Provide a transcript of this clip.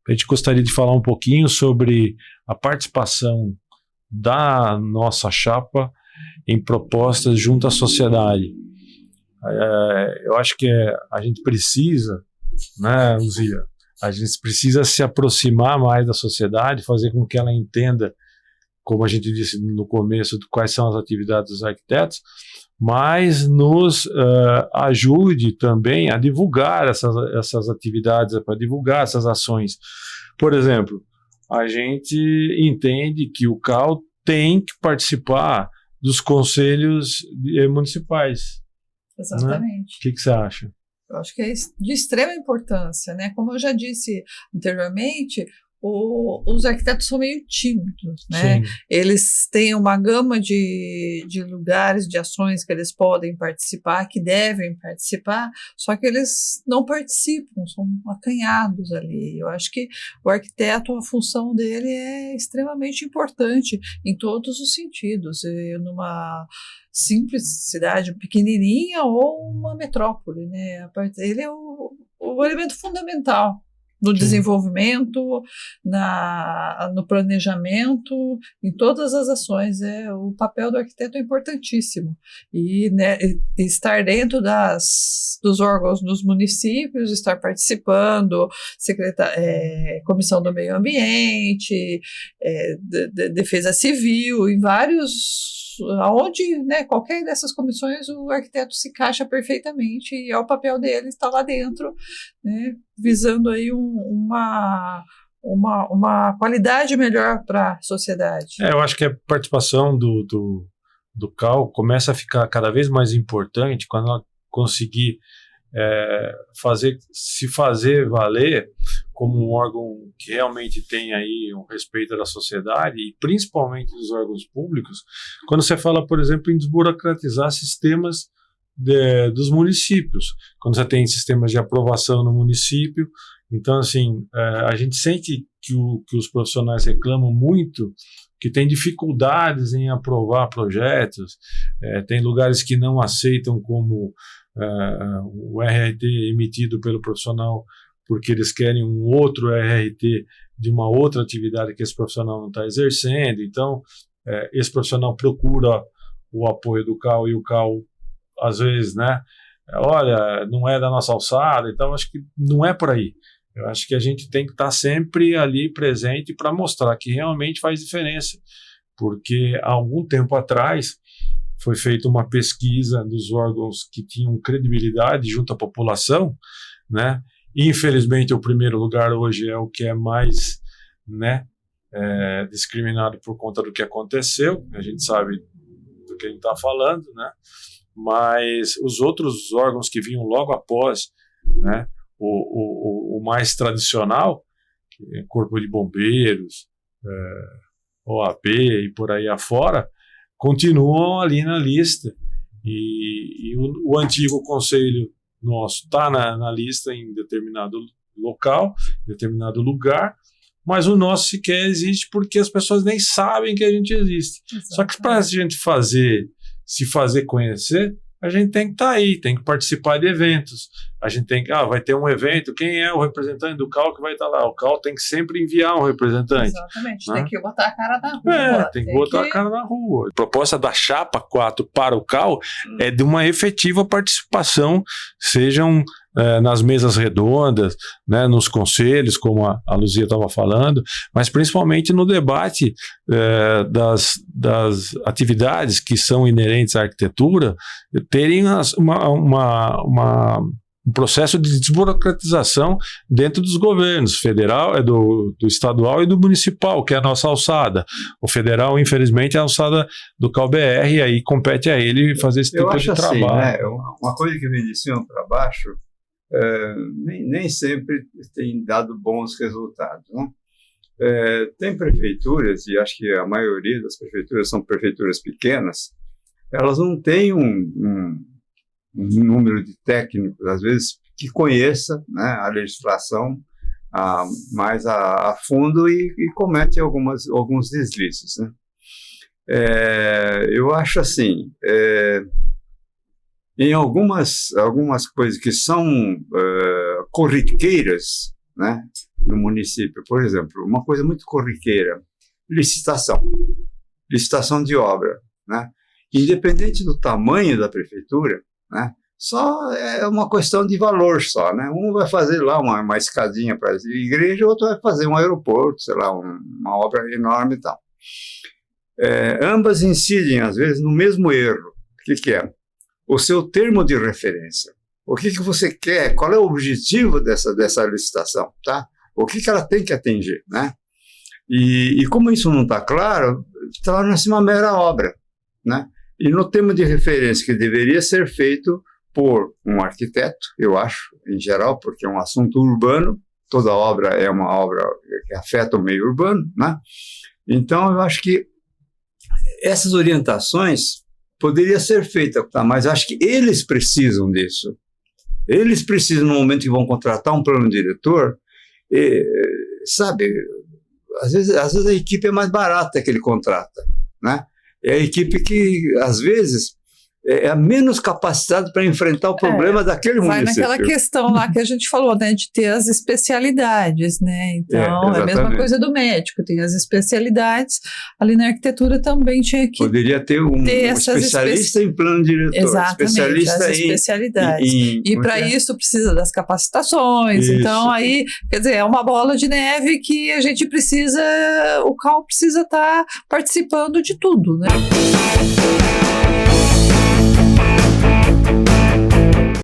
A gente gostaria de falar um pouquinho sobre a participação da nossa chapa em propostas junto à sociedade. Eu acho que a gente precisa, né, Luzia? A gente precisa se aproximar mais da sociedade, fazer com que ela entenda, como a gente disse no começo, quais são as atividades dos arquitetos, mas nos ajude também a divulgar essas atividades, para divulgar essas ações. Por exemplo, a gente entende que o CAL tem que participar dos conselhos municipais. Exatamente. Né? O que você acha? Eu acho que é de extrema importância, né? Como eu já disse anteriormente, os arquitetos são meio tímidos, né? Sim. Eles têm uma gama de lugares, de ações que eles podem participar, que devem participar, só que eles não participam, são acanhados ali. Eu acho que o arquiteto, a função dele é extremamente importante em todos os sentidos, numa simples cidade pequenininha ou uma metrópole, né? Ele é o elemento fundamental no desenvolvimento, no planejamento, em todas as ações. O papel do arquiteto é importantíssimo. E, né, estar dentro dos órgãos dos municípios, estar participando, Comissão do Meio Ambiente, Defesa Civil, em vários... Aonde, né, qualquer dessas comissões o arquiteto se encaixa perfeitamente e é o papel dele estar lá dentro, né, visando aí uma qualidade melhor para a sociedade. Eu acho que a participação do CAL começa a ficar cada vez mais importante quando ela conseguir se fazer valer como um órgão que realmente tem aí um respeito da sociedade e principalmente dos órgãos públicos, quando você fala, por exemplo, em desburocratizar sistemas dos municípios, quando você tem sistemas de aprovação no município. Então, assim, a gente sente que os profissionais reclamam muito, que tem dificuldades em aprovar projetos, tem lugares que não aceitam como o RRT emitido pelo profissional porque eles querem um outro RRT de uma outra atividade que esse profissional não está exercendo. Então, esse profissional procura o apoio do CAL e o CAL, às vezes, né, olha, não é da nossa alçada. Então, acho que não é por aí. Eu acho que a gente tem que estar sempre ali presente para mostrar que realmente faz diferença, porque há algum tempo atrás foi feita uma pesquisa dos órgãos que tinham credibilidade junto à população, né? Infelizmente, o primeiro lugar hoje é o que é mais, né, discriminado por conta do que aconteceu. A gente sabe do que a gente está falando, né? Mas os outros órgãos que vinham logo após, né, o mais tradicional, Corpo de Bombeiros, OAB e por aí afora, continuam ali na lista. E o antigo conselho nosso está na lista em determinado local, determinado lugar, mas o nosso sequer existe porque as pessoas nem sabem que a gente existe. Exatamente. Só que para a gente se fazer conhecer, a gente tem que estar aí, tem que participar de eventos. A gente tem que, vai ter um evento, quem é o representante do CAL que vai estar lá? O CAL tem que sempre enviar um representante. Exatamente, né? Tem que botar a cara na rua. Tem que botar a cara na rua. A proposta da Chapa 4 para o CAL é de uma efetiva participação, sejam nas mesas redondas, né, nos conselhos, como a Luzia estava falando, mas principalmente no debate das atividades que são inerentes à arquitetura, terem um processo de desburocratização dentro dos governos, federal, do estadual e do municipal, que é a nossa alçada. O federal, infelizmente, é a alçada do CAL-BR, e aí compete a ele fazer esse tipo de trabalho. Assim, né, uma coisa que vem de cima para baixo, nem sempre tem dado bons resultados, né? Tem prefeituras, e acho que a maioria das prefeituras são prefeituras pequenas, elas não têm um número de técnicos, às vezes, que conheça, né, a legislação mais a fundo e comete alguns deslizes, né? Eu acho assim, em algumas coisas que são corriqueiras, né, no município. Por exemplo, uma coisa muito corriqueira, licitação de obra, né? Independente do tamanho da prefeitura, né? Só é uma questão de valor só, né? Um vai fazer lá uma escadinha para a igreja, o outro vai fazer um aeroporto, sei lá, uma obra enorme e tal. Ambas incidem, às vezes, no mesmo erro. O que é? O seu termo de referência. O que você quer? Qual é o objetivo dessa licitação, tá? O que ela tem que atingir, né? E como isso não está claro, torna-se uma mera obra, né? E no termo de referência que deveria ser feito por um arquiteto, eu acho, em geral, porque é um assunto urbano, toda obra é uma obra que afeta o meio urbano, né? Então, eu acho que essas orientações poderiam ser feitas, tá? Mas acho que eles precisam disso. Eles precisam, no momento que vão contratar um plano diretor, sabe, às vezes a equipe é mais barata que ele contrata, né? É a equipe que, às vezes, é a menos capacitada para enfrentar o problema daquele município. Vai naquela questão lá que a gente falou, né, de ter as especialidades, né? Então, é a mesma coisa do médico, tem as especialidades. Ali na arquitetura também tinha que poderia ter um especialista em plano diretor. Exatamente, especialista as especialidades. E para isso precisa das capacitações. Isso. Então, aí, quer dizer, é uma bola de neve que a gente precisa, o CAL precisa estar participando de tudo, né?